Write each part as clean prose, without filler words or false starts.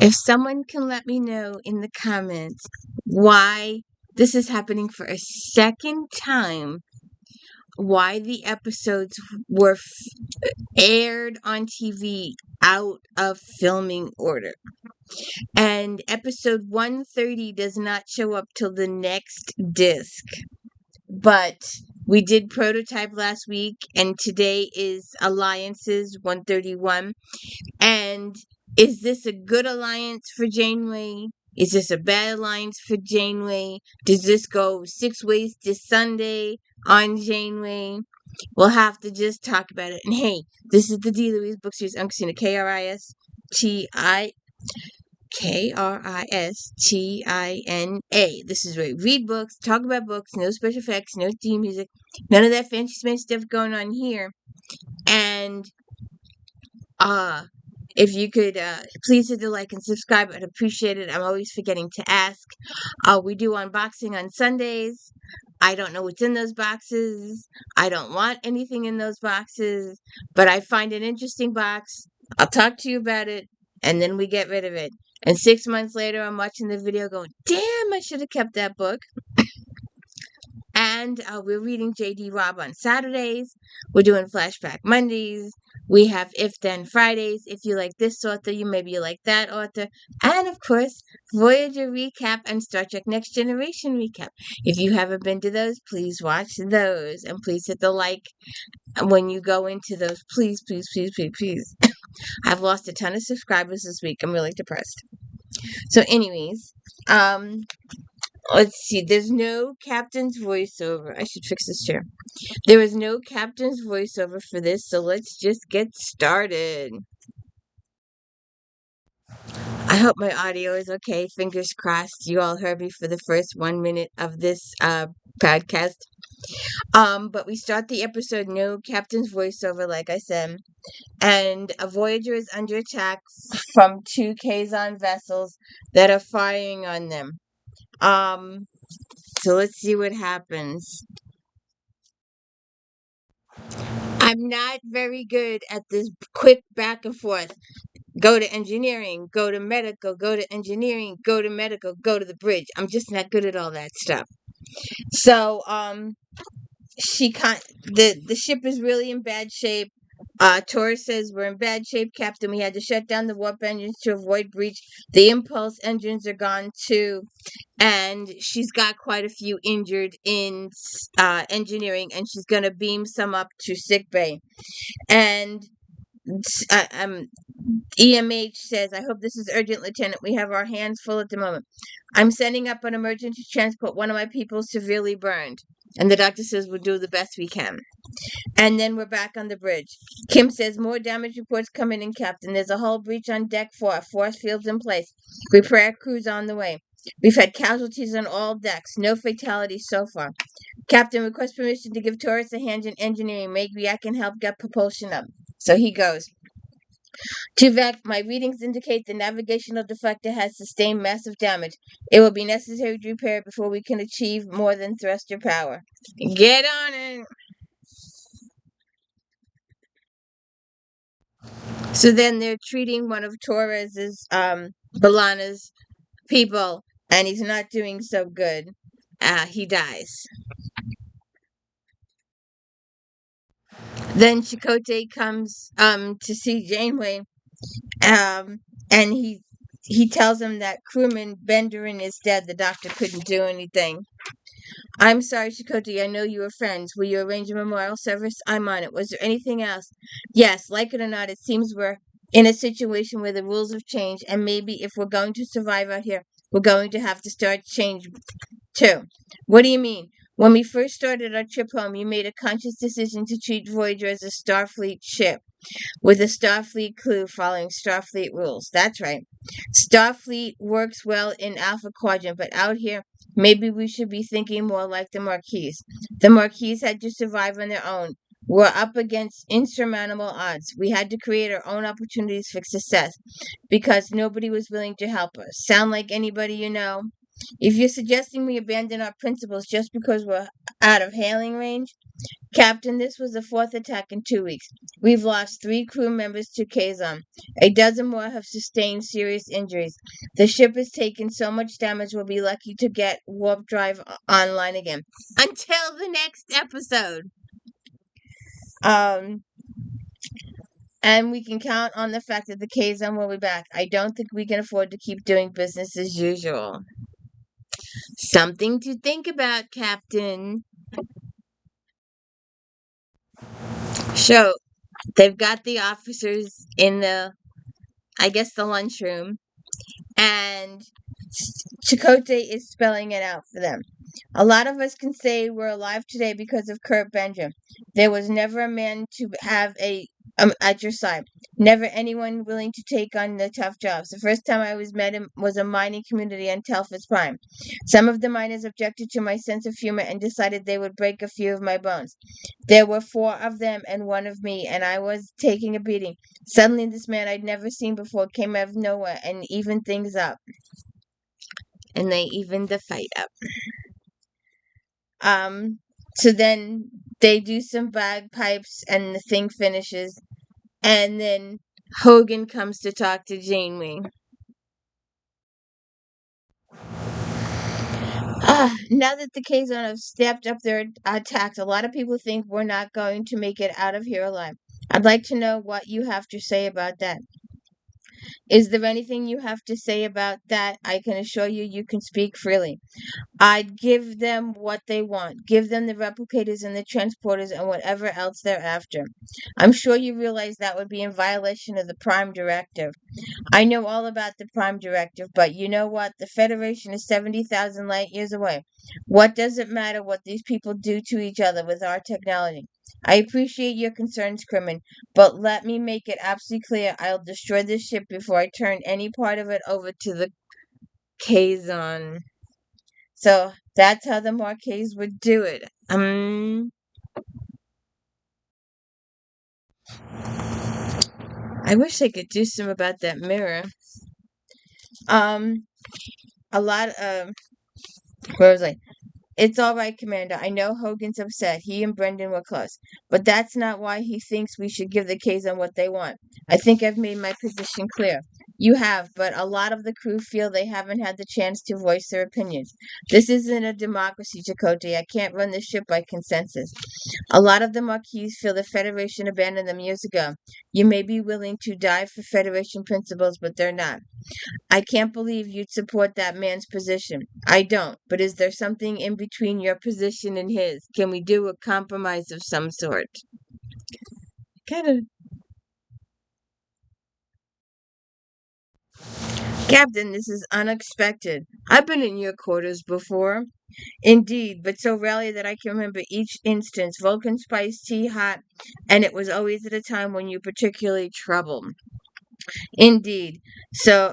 If someone can let me know in the comments why this is happening for a second time, why the episodes were aired on TV out of filming order. And episode 130 does not show up till the next disc. But we did prototype last week, and today is Alliances 131. And is this a good alliance for Janeway? Is this a bad alliance for Janeway? Does this go 6 ways this Sunday on Janeway? We'll have to just talk about it. And hey, this is the D. Louise Book Series. I'm Christina, Kristina. This is where we read books, talk about books, no special effects, no theme music, none of that fancy smancy stuff going on here. And if you could please hit the like and subscribe, I'd appreciate it. I'm always forgetting to ask. We do unboxing on Sundays. I don't know what's in those boxes. I don't want anything in those boxes, but I find an interesting box. I'll talk to you about it, and then we get rid of it. And 6 months later, I'm watching the video going, damn, I should have kept that book. And we're reading J.D. Robb on Saturdays. We're doing Flashback Mondays. We have If Then Fridays. If you like this author, maybe you like that author. And of course, Voyager Recap and Star Trek Next Generation Recap. If you haven't been to those, please watch those. And please hit the like when you go into those. Please, please, please, please, please. I've lost a ton of subscribers this week. I'm really depressed. So anyways, let's see. There's no captain's voiceover. I should fix this chair. There is no captain's voiceover for this, so let's just get started. I hope my audio is okay. Fingers crossed. You all heard me for the first 1 minute of this podcast. But we start the episode, no captain's voiceover, like I said. And a Voyager is under attack from 2 Kazon vessels that are firing on them. So let's see what happens. I'm not very good at this quick back and forth. Go to engineering, go to medical, go to engineering, go to medical, go to the bridge. I'm just not good at all that stuff. So, the ship is really in bad shape. Torres says, we're in bad shape, Captain. We had to shut down the warp engines to avoid breach. The impulse engines are gone too. And she's got quite a few injured in engineering, and she's going to beam some up to sickbay. And EMH says, I hope this is urgent, Lieutenant. We have our hands full at the moment. I'm sending up an emergency transport. One of my people severely burned. And the doctor says we'll do the best we can. And then we're back on the bridge. Kim says, more damage reports coming in, Captain. There's a hull breach on deck 4. Force fields in place. Repair crews on the way. We've had casualties on all decks. No fatalities so far. Captain, request permission to give Torres a hand in engineering. Maybe I can help get propulsion up. So he goes. Tuvek, my readings indicate the navigational deflector has sustained massive damage. It will be necessary to repair it before we can achieve more than thruster power. Get on it! So then they're treating one of Torres's, B'Elanna's people, and he's not doing so good. He dies. Then Chakotay comes to see Janeway, and he tells him that crewman Benderin is dead. The doctor couldn't do anything. I'm sorry, Chakotay. I know you were friends. Will you arrange a memorial service? I'm on it. Was there anything else? Yes, like it or not, it seems we're in a situation where the rules have changed, and maybe if we're going to survive out here, we're going to have to start change too. What do you mean? When we first started our trip home, you made a conscious decision to treat Voyager as a Starfleet ship, with a Starfleet crew following Starfleet rules. That's right. Starfleet works well in Alpha Quadrant, but out here, maybe we should be thinking more like the Marquis. The Marquis had to survive on their own. We're up against insurmountable odds. We had to create our own opportunities for success because nobody was willing to help us. Sound like anybody you know? If you're suggesting we abandon our principles just because we're out of hailing range, Captain, this was the fourth attack in 2 weeks. We've lost 3 crew members to Kazon. A dozen more have sustained serious injuries. The ship has taken so much damage we'll be lucky to get warp drive online again. Until the next episode. And we can count on the fact that the Kazon will be back. I don't think we can afford to keep doing business as usual. Something to think about, Captain. So, they've got the officers in the lunchroom, and Chakotay is spelling it out for them. A lot of us can say we're alive today because of Kurt Benjamin. There was never a man to have at your side. Never anyone willing to take on the tough jobs. The first time I met him was a mining community on Telfa's Prime. Some of the miners objected to my sense of humor and decided they would break a few of my bones. There were 4 of them and 1 of me, and I was taking a beating. Suddenly, this man I'd never seen before came out of nowhere and evened things up. And they evened the fight up. So then they do some bagpipes and the thing finishes. And then Hogan comes to talk to Janeway. Now that the Kazon have stepped up their attacks, a lot of people think we're not going to make it out of here alive. I'd like to know what you have to say about that. Is there anything you have to say about that? I can assure you, you can speak freely. I'd give them what they want. Give them the replicators and the transporters and whatever else they're after. I'm sure you realize that would be in violation of the Prime Directive. I know all about the Prime Directive, but you know what? The Federation is 70,000 light years away. What does it matter what these people do to each other with our technology? I appreciate your concerns, Crimin, but let me make it absolutely clear I'll destroy this ship before I turn any part of it over to the Kazon. So that's how the Marquise would do it. I wish they could do something about that mirror. A lot of where was I? It's all right, Commander. I know Hogan's upset. He and Brendan were close. But that's not why he thinks we should give the Kazon what they want. I think I've made my position clear. You have, but a lot of the crew feel they haven't had the chance to voice their opinions. This isn't a democracy, Chakotay. I can't run the ship by consensus. A lot of the Marquis feel the Federation abandoned them years ago. You may be willing to die for Federation principles, but they're not. I can't believe you'd support that man's position. I don't. But is there something in between your position and his? Can we do a compromise of some sort? Kind of. Captain, this is unexpected. I've been in your quarters before. Indeed, but so rarely that I can remember each instance. Vulcan spiced tea hot, and it was always at a time when you particularly troubled. Indeed. So,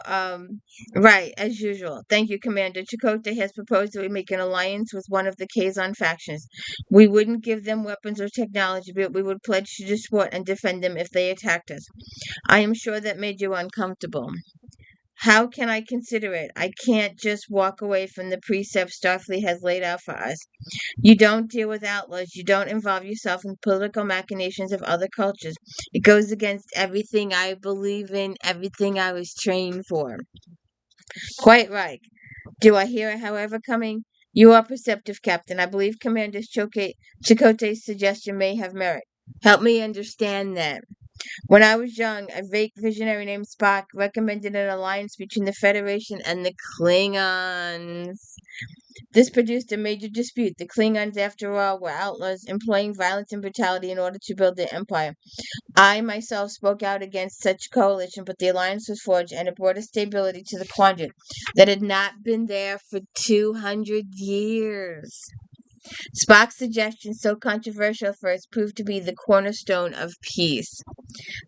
right, as usual. Thank you, Commander. Chakotay has proposed that we make an alliance with one of the Kazon factions. We wouldn't give them weapons or technology, but we would pledge to support and defend them if they attacked us. I am sure that made you uncomfortable. How can I consider it? I can't just walk away from the precepts Starfleet has laid out for us. You don't deal with outlaws. You don't involve yourself in political machinations of other cultures. It goes against everything I believe in, everything I was trained for. Quite right. Do I hear a however coming? You are perceptive, Captain. I believe Commander Chakotay's suggestion may have merit. Help me understand that. When I was young, a vague visionary named Spock recommended an alliance between the Federation and the Klingons. This produced a major dispute. The Klingons, after all, were outlaws employing violence and brutality in order to build their empire. I myself spoke out against such coalition, but the alliance was forged, and it brought a stability to the quadrant that had not been there for 200 years. Spock's suggestion, so controversial at first, proved to be the cornerstone of peace.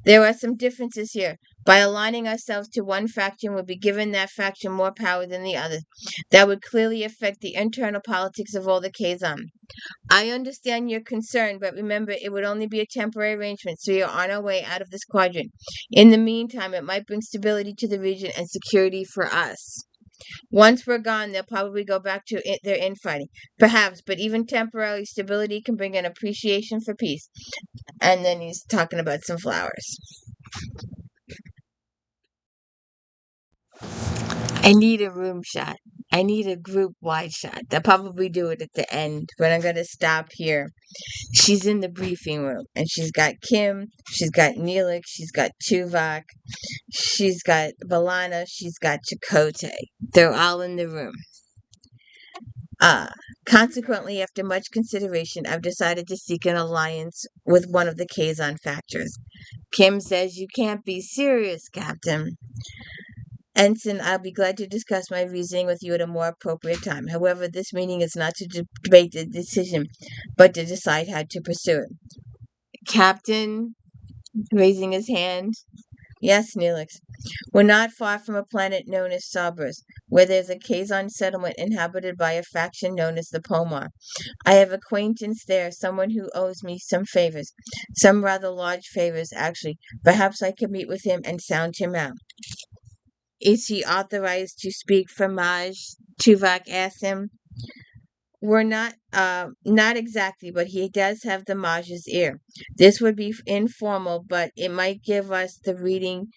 There are some differences here. By aligning ourselves to one faction, we'll be giving that faction more power than the other. That would clearly affect the internal politics of all the Kazon. I understand your concern, but remember, it would only be a temporary arrangement, so you're on our way out of this quadrant. In the meantime, it might bring stability to the region and security for us. Once we're gone, they'll probably go back to their infighting. Perhaps, but even temporary stability can bring an appreciation for peace. And then he's talking about some flowers. I need a room shot. I need a group wide shot. They'll probably do it at the end, but I'm going to stop here. She's in the briefing room, and she's got Kim, she's got Neelix, she's got Tuvok, she's got B'Elanna, she's got Chakotay. They're all in the room. Consequently, after much consideration, I've decided to seek an alliance with one of the Kazon factors. Kim says, "You can't be serious, Captain." Ensign, I'll be glad to discuss my reasoning with you at a more appropriate time. However, this meeting is not to debate the decision, but to decide how to pursue it. Captain, raising his hand. Yes, Neelix. We're not far from a planet known as Cerberus, where there's a Kazon settlement inhabited by a faction known as the Pomar. I have acquaintance there, someone who owes me some favors. Some rather large favors, actually. Perhaps I could meet with him and sound him out. Is he authorized to speak for Maj? Tuvok asked him. We're not exactly, but he does have the Maj's ear. This would be informal, but it might give us the reading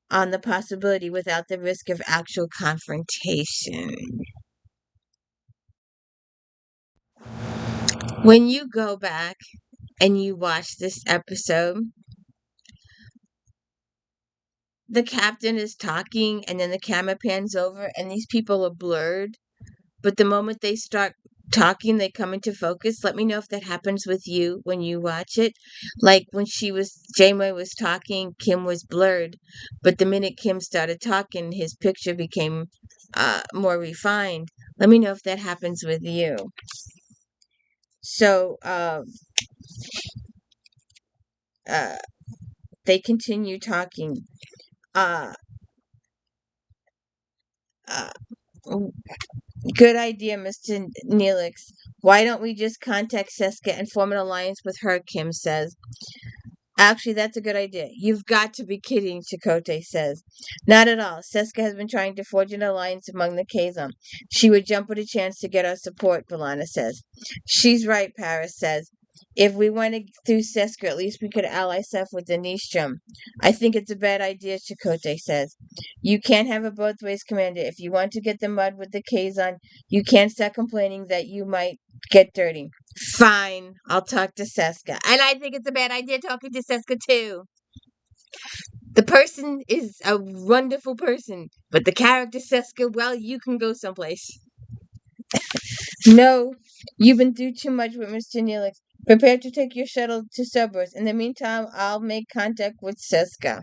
on the possibility without the risk of actual confrontation. When you go back and you watch this episode, the captain is talking and then the camera pans over and these people are blurred. But the moment they start talking, they come into focus. Let me know if that happens with you when you watch it. Like when Janeway was talking, Kim was blurred. But the minute Kim started talking, his picture became more refined. Let me know if that happens with you. So, they continue talking. Uh, uh, Good idea, Mr. Neelix. Why don't we just contact Seska and form an alliance with her, Kim says. Actually, that's a good idea. You've got to be kidding, Chakotay says. Not at all. Seska has been trying to forge an alliance among the Kazon. She would jump at a chance to get our support, B'Elanna says. She's right, Paris says. If we went through Seska, at least we could ally Seth with the Nistrum. I think it's a bad idea, Chakotay says. You can't have it both ways, Commander. If you want to get the mud with the Kazon, you can't start complaining that you might get dirty. Fine, I'll talk to Seska. And I think it's a bad idea talking to Seska too. The person is a wonderful person, but the character Seska, well, you can go someplace. No, you've been through too much with Mr. Neelix. Prepare to take your shuttle to Cerberus. In the meantime, I'll make contact with Seska.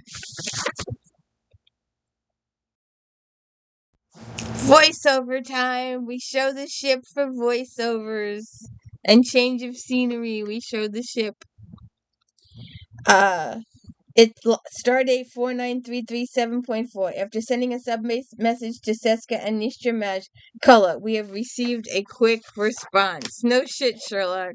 Voiceover time. We show the ship for voiceovers and change of scenery. We show the ship. It's stardate 49337.4. After sending a sub-message to Seska and Nistramaj Cullen, we have received a quick response. No shit, Sherlock.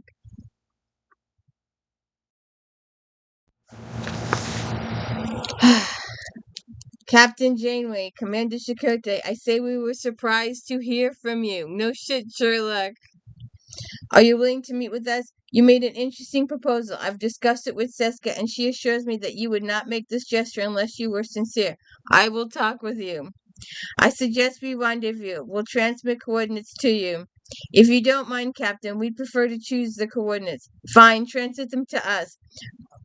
Captain Janeway, Commander Chakotay, I say we were surprised to hear from you. No shit, Sherlock. Are you willing to meet with us? You made an interesting proposal. I've discussed it with Seska, and she assures me that you would not make this gesture unless you were sincere. I will talk with you. I suggest we rendezvous. We'll transmit coordinates to you. If you don't mind, Captain, we'd prefer to choose the coordinates. Fine, transmit them to us.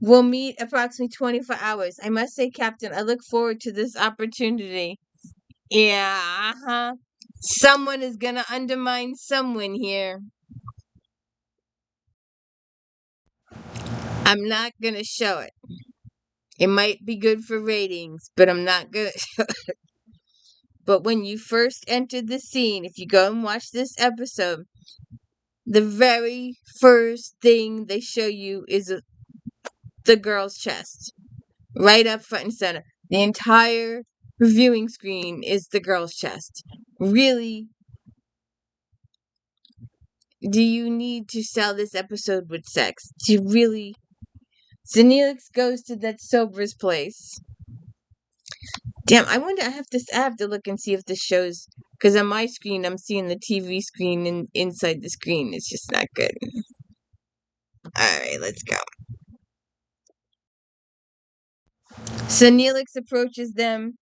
We'll meet approximately 24 hours. I must say, Captain, I look forward to this opportunity. Yeah, uh-huh. Someone is gonna undermine someone here. I'm not gonna show it. It might be good for ratings, but I'm not gonna show it. But when you first enter the scene, if you go and watch this episode, the very first thing they show you is the girl's chest. Right up front and center. The entire viewing screen is the girl's chest. Really? Do you need to sell this episode with sex? To really? Neelix goes to that Sober's place. Damn, I wonder. I have to look and see if this shows Because on my screen, I'm seeing the TV screen and inside the screen. It's just not good. Alright, let's go. So Neelix approaches them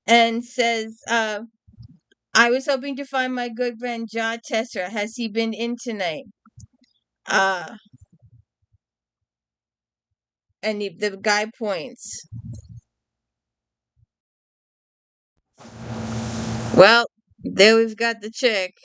and says, I was hoping to find my good friend Ja Tessera. Has he been in tonight? Uh, and the guy points. Well, there we've got the chick.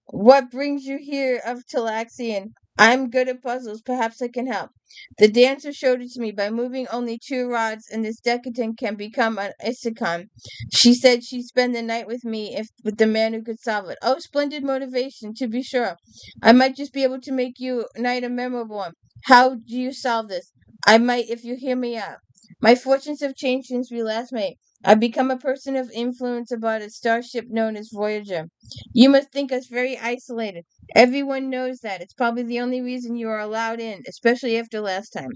What brings you here of Talaxian? I'm good at puzzles. Perhaps I can help. The dancer showed it to me. By moving only 2 rods, and this decadent can become an Isakon. She said she'd spend the night with me if with the man who could solve it. Oh, splendid motivation, to be sure. I might just be able to make your night a memorable one. How do you solve this? I might if you hear me out. My fortunes have changed since we last met. I've become a person of influence about a starship known as Voyager. You must think us very isolated. Everyone knows that. It's probably the only reason you are allowed in, especially after last time.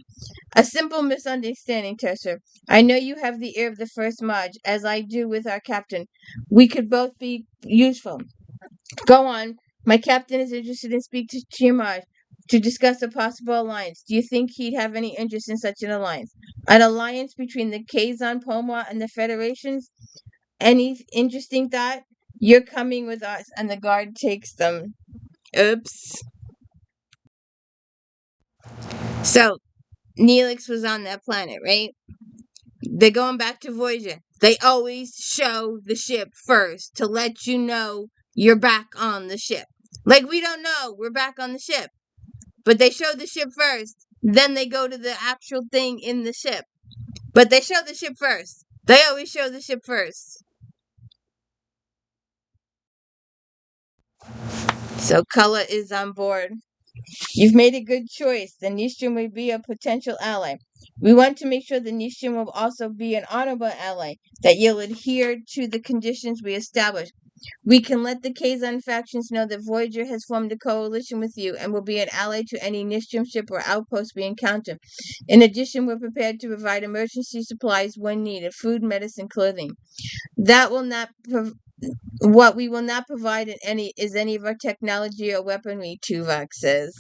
A simple misunderstanding, Tesser. I know you have the ear of the first Maj, as I do with our captain. We could both be useful. Go on. My captain is interested in speaking to your Maj to discuss a possible alliance. Do you think he'd have any interest in such an alliance? An alliance between the Kazon Pomwa and the Federations? Any interesting thought? You're coming with us, and the guard takes them. Oops. So, Neelix was on that planet, right? They're going back to Voyager. They always show the ship first to let you know you're back on the ship. Like, we don't know we're back on the ship. But they show the ship first. Then they go to the actual thing in the ship. But they show the ship first. They always show the ship first. So Cullen is on board. You've made a good choice. The Nistrum will be a potential ally. We want to make sure the Nistrum will also be an honorable ally, that you'll adhere to the conditions we establish. We can let the Kazon factions know that Voyager has formed a coalition with you and will be an ally to any Nistrum ship or outpost we encounter. In addition, we're prepared to provide emergency supplies when needed: food, medicine, clothing. That will not what we will not provide in any of our technology or weaponry, Tuvok says.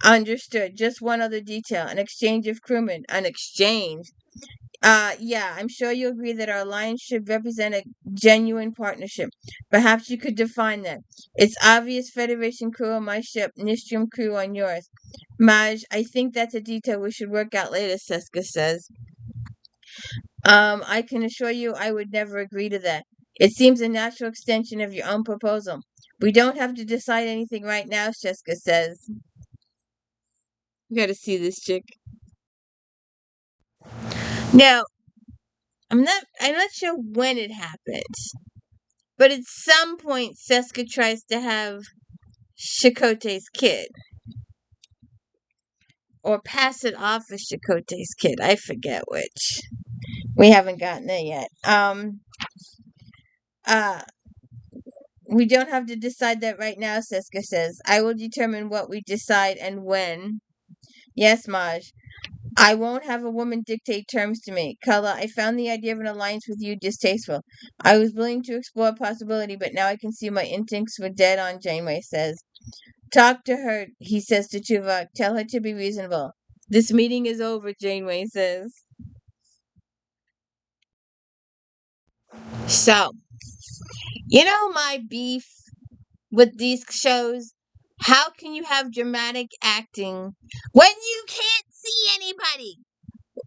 Understood. Just one other detail. An exchange of crewmen. An exchange. Yeah, I'm sure you agree that our alliance should represent a genuine partnership. Perhaps you could define that. It's obvious Federation crew on my ship, Nistrum crew on yours. Maj, I think that's a detail we should work out later, Seska says. I can assure you I would never agree to that. It seems a natural extension of your own proposal. We don't have to decide anything right now, Seska says. You gotta see this chick. Now, I'm not sure when it happens, but at some point Seska tries to have Chakotay's kid. Or pass it off as Chakotay's kid. I forget which. We haven't gotten there yet. We don't have to decide that right now, Seska says. I will determine what we decide and when. Yes, Maj. I won't have a woman dictate terms to me. Kala, I found the idea of an alliance with you distasteful. I was willing to explore a possibility, but now I can see my instincts were dead on, Janeway says. Talk to her, he says to Tuvok. Tell her to be reasonable. This meeting is over, Janeway says. So, you know my beef with these shows? How can you have dramatic acting when you can't see anybody?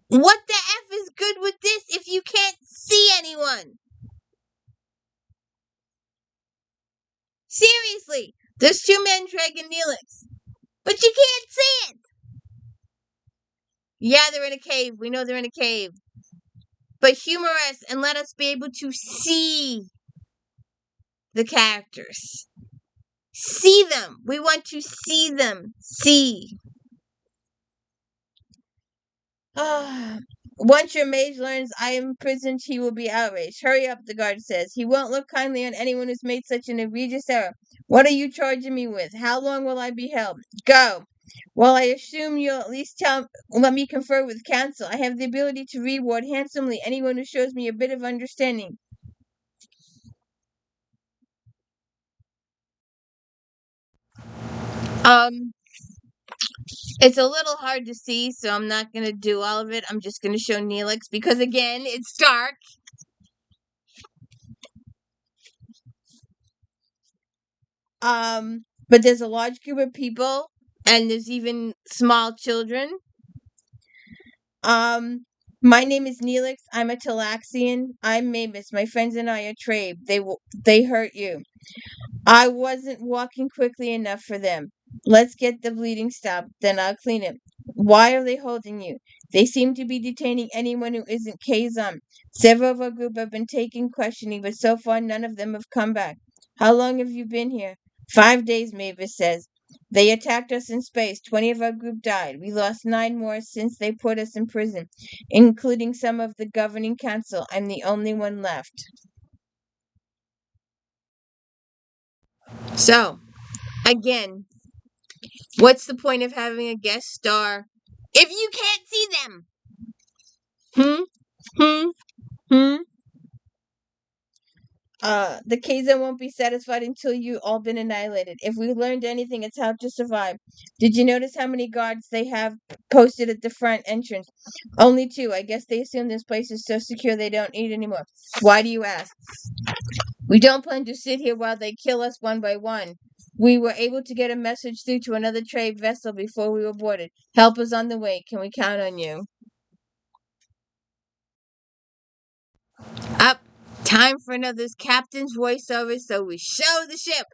What the F is good with this if you can't see anyone? Seriously, there's 2 men dragging Neelix, but you can't see it. Yeah, they're in a cave. We know they're in a cave. But humor us and let us be able to see the characters. See them. We want to see them. See. Once your mage learns I am imprisoned, he will be outraged. Hurry up, the guard says. He won't look kindly on anyone who's made such an egregious error. What are you charging me with? How long will I be held? Go. Well, I assume you'll at least let me confer with counsel. I have the ability to reward handsomely anyone who shows me a bit of understanding. Um, it's a little hard to see, so I'm not gonna do all of it. I'm just gonna show Neelix because again, it's dark. But there's a large group of people, and there's even small children. Um, my name is Neelix. I'm a Talaxian. I'm Mavis. My friends and I are Trabe. They hurt you. I wasn't walking quickly enough for them. Let's get the bleeding stopped, then I'll clean it. Why are they holding you? They seem to be detaining anyone who isn't Kazon. Several of our group have been taking questioning, but so far none of them have come back. How long have you been here? 5 days, Mavis says. They attacked us in space. 20 of our group died. We lost 9 more since they put us in prison, including some of the governing council. I'm the only one left. So, again, what's the point of having a guest star if you can't see them? Hmm? Hmm? Hmm? The Kazon won't be satisfied until you all been annihilated. If we learned anything, it's how to survive. Did you notice how many guards they have posted at the front entrance? Only 2. I guess they assume this place is so secure they don't need any more. Why do you ask? We don't plan to sit here while they kill us one by one. We were able to get a message through to another trade vessel before we were boarded. Help is on the way. Can we count on you? Up. Time for another captain's voiceover, so we show the ship.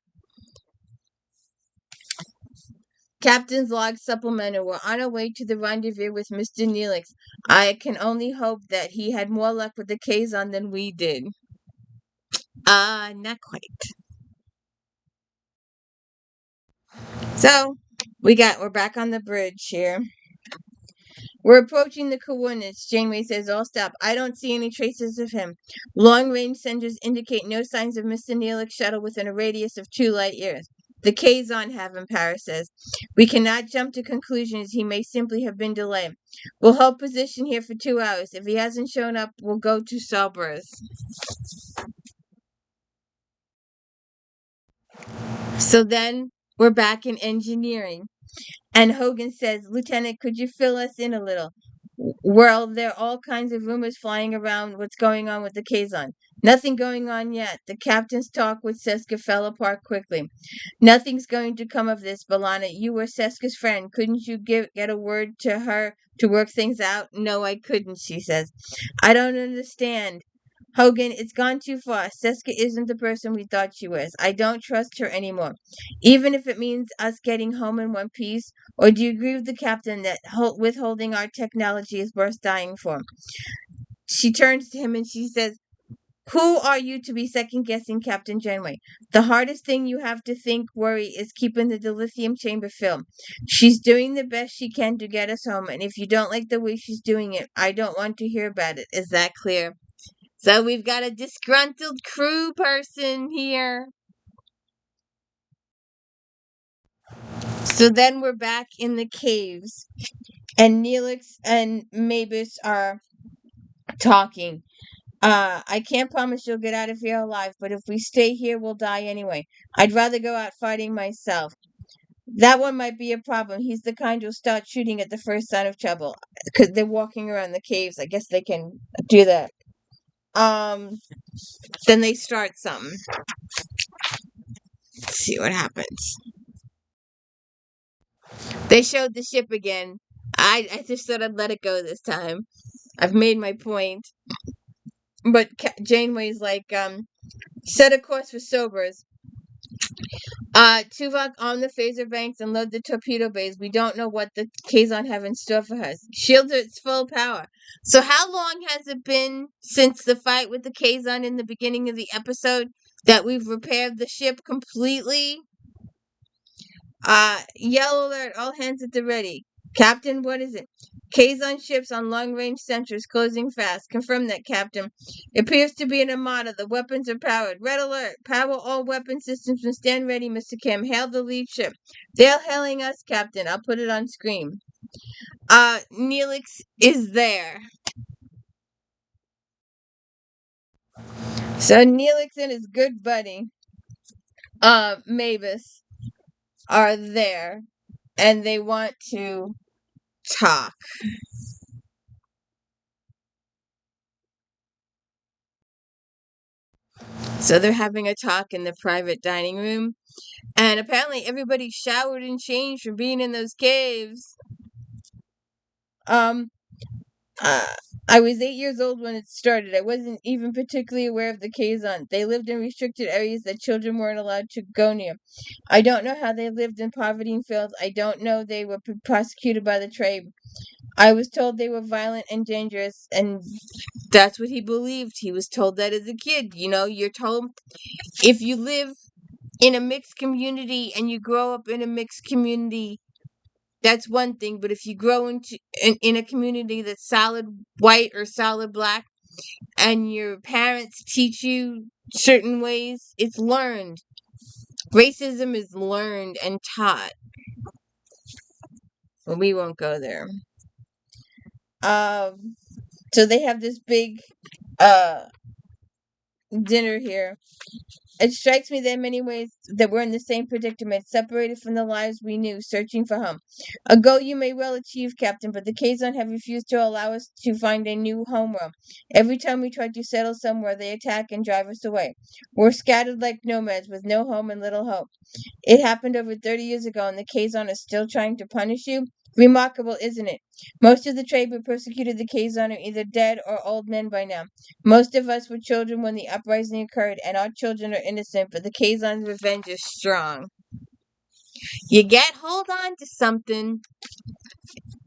Captain's log supplemental. We're on our way to the rendezvous with Mr. Neelix. I can only hope that he had more luck with the Kazon than we did. Not quite. So, we're back on the bridge here. We're approaching the coordinates. Janeway says, all stop. I don't see any traces of him. Long-range sensors indicate no signs of Mr. Neelix's shuttle within a radius of 2 light years. The Kazon have him, Paris says. We cannot jump to conclusions. He may simply have been delayed. We'll hold position here for 2 hours. If he hasn't shown up, we'll go to Cerberus. So then we're back in engineering. And Hogan says, Lieutenant, could you fill us in a little? Well, there are all kinds of rumors flying around what's going on with the Kazon. Nothing going on yet. The captain's talk with Seska fell apart quickly. Nothing's going to come of this, Balana. You were Seska's friend. Couldn't you get a word to her to work things out? No, I couldn't, she says. I don't understand. Hogan, it's gone too far. Seska isn't the person we thought she was. I don't trust her anymore. Even if it means us getting home in one piece. Or do you agree with the captain that withholding our technology is worth dying for? She turns to him and she says, who are you to be second-guessing Captain Janeway? The hardest thing you have to worry is keeping the dilithium chamber filled. She's doing the best she can to get us home, and if you don't like the way she's doing it, I don't want to hear about it. Is that clear? So we've got a disgruntled crew person here. So then we're back in the caves, and Neelix and Mavis are talking. I can't promise you'll get out of here alive, but if we stay here, we'll die anyway. I'd rather go out fighting myself. That one might be a problem. He's the kind who'll start shooting at the first sign of trouble. Because they're walking around the caves. I guess they can do that. Then they start something. Let's see what happens. They showed the ship again. I just thought I'd let it go this time. I've made my point. But Janeway's like, set a course for Sobers. Tuvok on the phaser banks and load the torpedo bays. We don't know what the Kazon have in store for us. Shield its full power. So how long has it been since the fight with the Kazon in the beginning of the episode that we've repaired the ship completely? Yellow alert, all hands at the ready. Captain, what is it? Kazon ships on long-range sensors closing fast. Confirm that, Captain. It appears to be an armada. The weapons are powered. Red alert. Power all weapon systems and stand ready, Mr. Kim. Hail the lead ship. They're hailing us, Captain. I'll put it on screen. Neelix is there. So Neelix and his good buddy, Mavis, are there. And they want to talk. So they're having a talk in the private dining room. And apparently everybody showered and changed from being in those caves. Um, uh, I was 8 years old when it started. I wasn't even particularly aware of the Kazon. They lived in restricted areas that children weren't allowed to go near. I don't know how they lived in poverty and filth. I don't know they were prosecuted by the trade. I was told they were violent and dangerous, and that's what he believed. He was told that as a kid. You know, you're told if you live in a mixed community and you grow up in a mixed community, that's one thing. But if you grow in a community that's solid white or solid black, and your parents teach you certain ways, it's learned. Racism is learned and taught. But we won't go there. Um, so they have this big uh dinner here. It strikes me that in many ways that we're in the same predicament, separated from the lives we knew, searching for home. A goal you may well achieve, Captain, but the Kazon have refused to allow us to find a new homeworld. Every time we try to settle somewhere, they attack and drive us away. We're scattered like nomads with no home and little hope. It happened over 30 years ago, and the Kazon is still trying to punish you? Remarkable, isn't it? Most of the trade who persecuted the Kazon are either dead or old men by now. Most of us were children when the uprising occurred, and our children are innocent, but the Kazon's revenge is strong. You get hold on to something,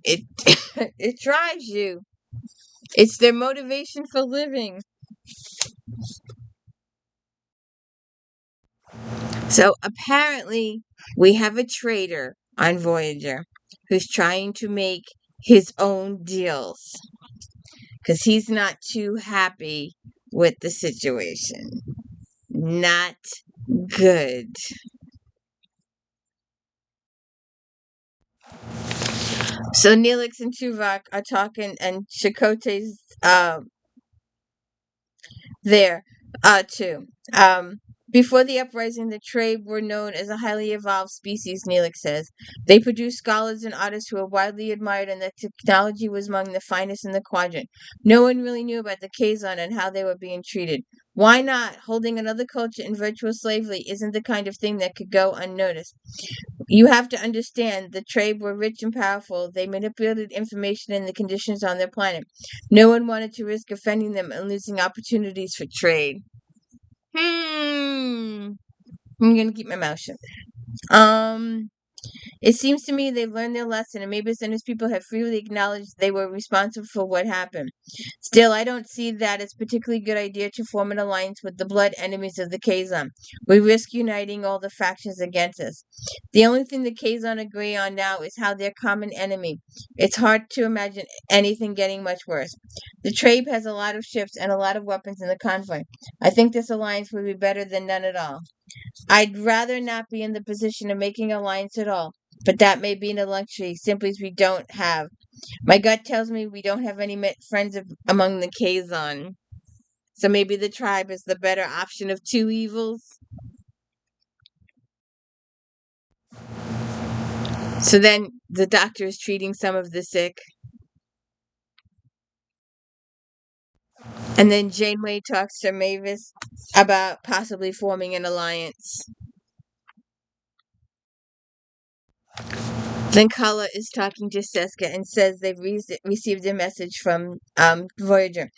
it it drives you. It's their motivation for living. So apparently, we have a trader on Voyager who's trying to make his own deals because he's not too happy with the situation. Not good. So Neelix and Tuvok are talking, and Chakotay's there too. Before the uprising, the Trabe were known as a highly evolved species, Neelix says. They produced scholars and artists who were widely admired, and their technology was among the finest in the quadrant. No one really knew about the Kazon and how they were being treated. Why not? Holding another culture in virtual slavery isn't the kind of thing that could go unnoticed. You have to understand, the Trabe were rich and powerful. They manipulated information and the conditions on their planet. No one wanted to risk offending them and losing opportunities for trade. I'm gonna keep my mouth shut. It seems to me they've learned their lesson, and maybe Center's people have freely acknowledged they were responsible for what happened. Still, I don't see that it's a particularly good idea to form an alliance with the blood enemies of the Kazon. We risk uniting all the factions against us. The only thing the Kazon agree on now is how their common enemy. It's hard to imagine anything getting much worse. The Trabe has a lot of ships and a lot of weapons in the convoy. I think this alliance would be better than none at all. I'd rather not be in the position of making an alliance at all, but that may be a luxury simply as we don't have. My gut tells me we don't have any friends among the Kazon. So maybe the tribe is the better option of two evils. So then the doctor is treating some of the sick. And then Janeway talks to Mavis about possibly forming an alliance. Then Kala is talking to Seska and says they've received a message from Voyager.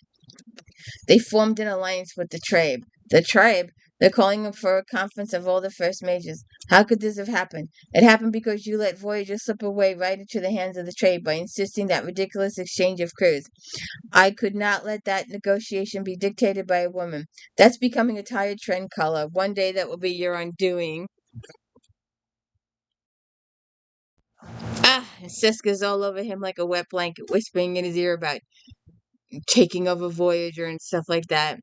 They formed an alliance with the Trabe. The Trabe? They're calling for a conference of all the First Majors. How could this have happened? It happened because you let Voyager slip away right into the hands of the Trabe by insisting that ridiculous exchange of crews. I could not let that negotiation be dictated by a woman. That's becoming a tired trend, Kala. One day that will be your undoing. And Siska's all over him like a wet blanket, whispering in his ear about taking over Voyager and stuff like that.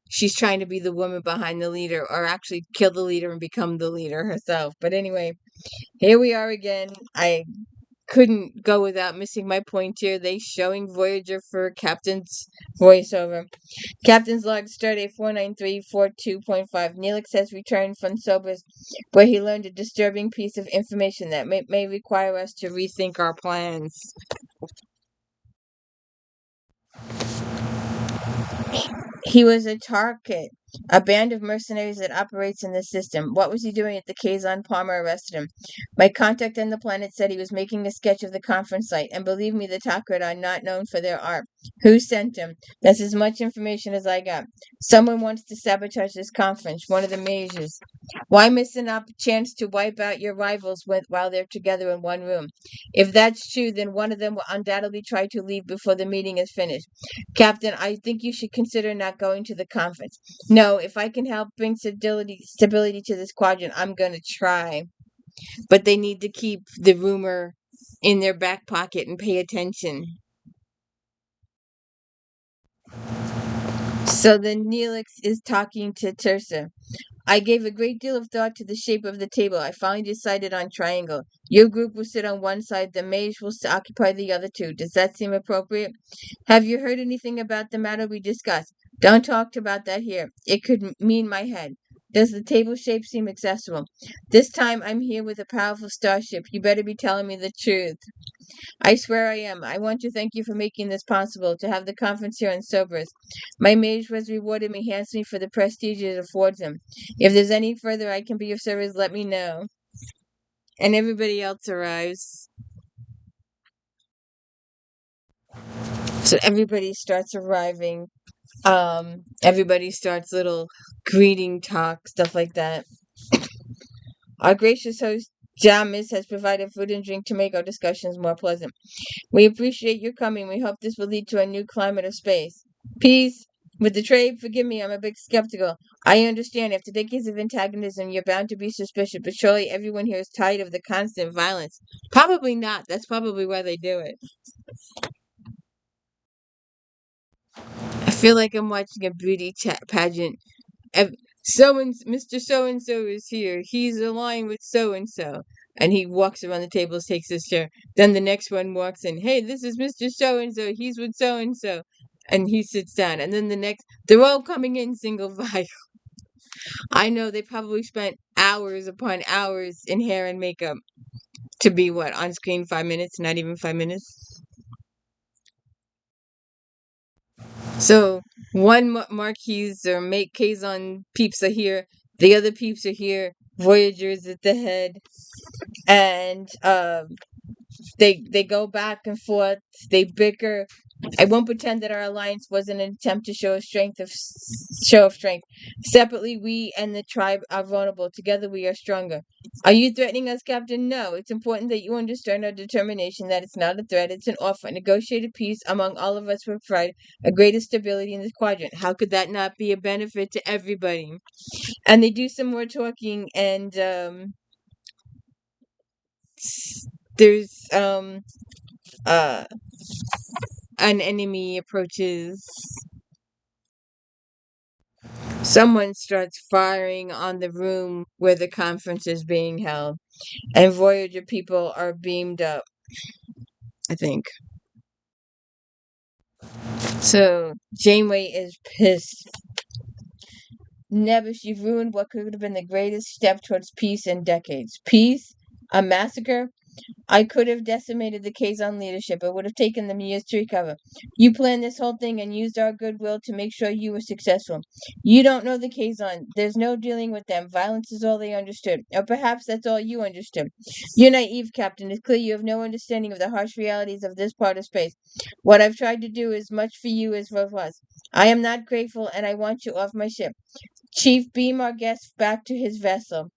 She's trying to be the woman behind the leader, or actually kill the leader and become the leader herself. But anyway, here we are again. I couldn't go without missing my point here. They showing Voyager for Captain's voiceover. Captain's log, stardate 49342.5. Neelix has returned from Sobers, where he learned a disturbing piece of information that may require us to rethink our plans. He was a target, a band of mercenaries that operates in the system. What was he doing at the Kazon? Palmer arrested him. My contact on the planet said he was making a sketch of the conference site, and believe me, the Takrat are not known for their art. Who sent him? That's as much information as I got. Someone wants to sabotage this conference, one of the mages. Why miss an chance to wipe out your rivals while they're together in one room? If that's true, then one of them will undoubtedly try to leave before the meeting is finished. Captain, I think you should consider not going to the conference. No, if I can help bring stability to this quadrant, I'm going to try. But they need to keep the rumor in their back pocket and pay attention. So then Neelix is talking to Tersa. I gave a great deal of thought to the shape of the table. I finally decided on triangle. Your group will sit on one side, the mage will occupy the other two. Does that seem appropriate? Have you heard anything about the matter we discussed? Don't talk about that here. It could mean my head. Does the table shape seem accessible? This time I'm here with a powerful starship. You better be telling me the truth. I swear I am. I want to thank you for making this possible, to have the conference here in Cerberus. My mage has rewarded me handsomely for the prestige it affords him. If there's any further I can be of service, let me know. And everybody else arrives. So everybody starts arriving. Everybody starts little greeting talk, stuff like that. Our gracious host, Jamis, has provided food and drink to make our discussions more pleasant. We appreciate your coming. We hope this will lead to a new climate of space. Peace. With the trade, forgive me, I'm a bit skeptical. I understand after decades of antagonism, you're bound to be suspicious, but surely everyone here is tired of the constant violence. Probably not. That's probably why they do it. I feel like I'm watching a beauty pageant. Mr. So and so is here. He's aligned with so and so. And he walks around the table, takes his chair. Then the next one walks in. Hey, this is Mr. So and so. He's with so and so. And he sits down. And then the next, they're all coming in single file. I know they probably spent hours upon hours in hair and makeup to be what, on screen 5 minutes? Not even 5 minutes. So one Marquise or make Kazon peeps are here. The other peeps are here. Voyager's at the head, and they go back and forth. They bicker. I won't pretend that our alliance wasn't an attempt to show show of strength. Separately, we and the tribe are vulnerable. Together, we are stronger. Are you threatening us, Captain? No. It's important that you understand our determination that it's not a threat, it's an offer. Negotiated peace among all of us will provide a greater stability in this quadrant. How could that not be a benefit to everybody? And they do some more talking, and there's uh an enemy approaches. Someone starts firing on the room where the conference is being held, and Voyager people are beamed up, I think. So Janeway is pissed. Nevis, you've ruined what could have been the greatest step towards peace in decades. Peace? A massacre? I could have decimated the Kazon leadership. It would have taken them years to recover. You planned this whole thing and used our goodwill to make sure you were successful. You don't know the Kazon. There's no dealing with them. Violence is all they understood. Or perhaps that's all you understood. You're naive, Captain. It's clear you have no understanding of the harsh realities of this part of space. What I've tried to do is much for you as for us. I am not grateful, and I want you off my ship. Chief, beam our guest back to his vessel.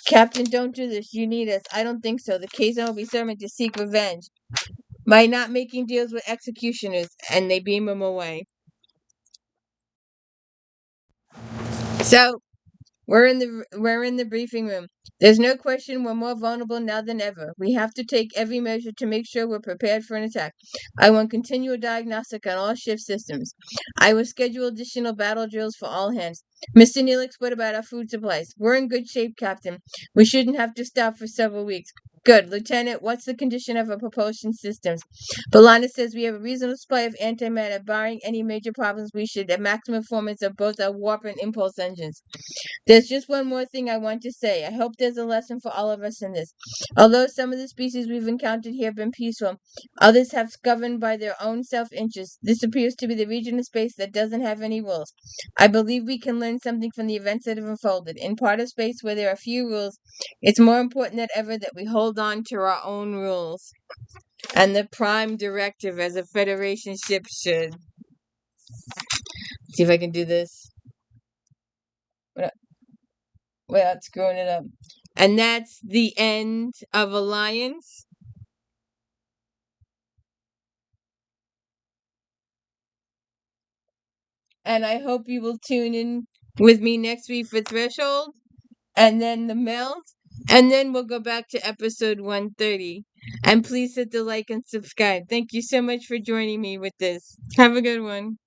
Captain, don't do this. You need us. I don't think so. The Kazon will be serving to seek revenge by not making deals with executioners, and they beam him away. So We're in the briefing room. There's no question we're more vulnerable now than ever. We have to take every measure to make sure we're prepared for an attack. I want continual diagnostic on all ship systems. I will schedule additional battle drills for all hands. Mr. Neelix, what about our food supplies? We're in good shape, Captain. We shouldn't have to stop for several weeks. Good. Lieutenant, what's the condition of our propulsion systems? Balana says we have a reasonable supply of antimatter. Barring any major problems, we should have maximum performance of both our warp and impulse engines. There's just one more thing I want to say. I hope there's a lesson for all of us in this. Although some of the species we've encountered here have been peaceful, others have governed by their own self-interest. This appears to be the region of space that doesn't have any rules. I believe we can learn something from the events that have unfolded. In part of space where there are few rules, it's more important than ever that we hold on to our own rules. And the prime directive, as a Federation ship should. See if I can do this without screwing it up. And that's the end of Alliance. And I hope you will tune in with me next week for Threshold, and then the Meld, and then we'll go back to episode 130. And please hit the like and subscribe. Thank you so much for joining me with this. Have a good one.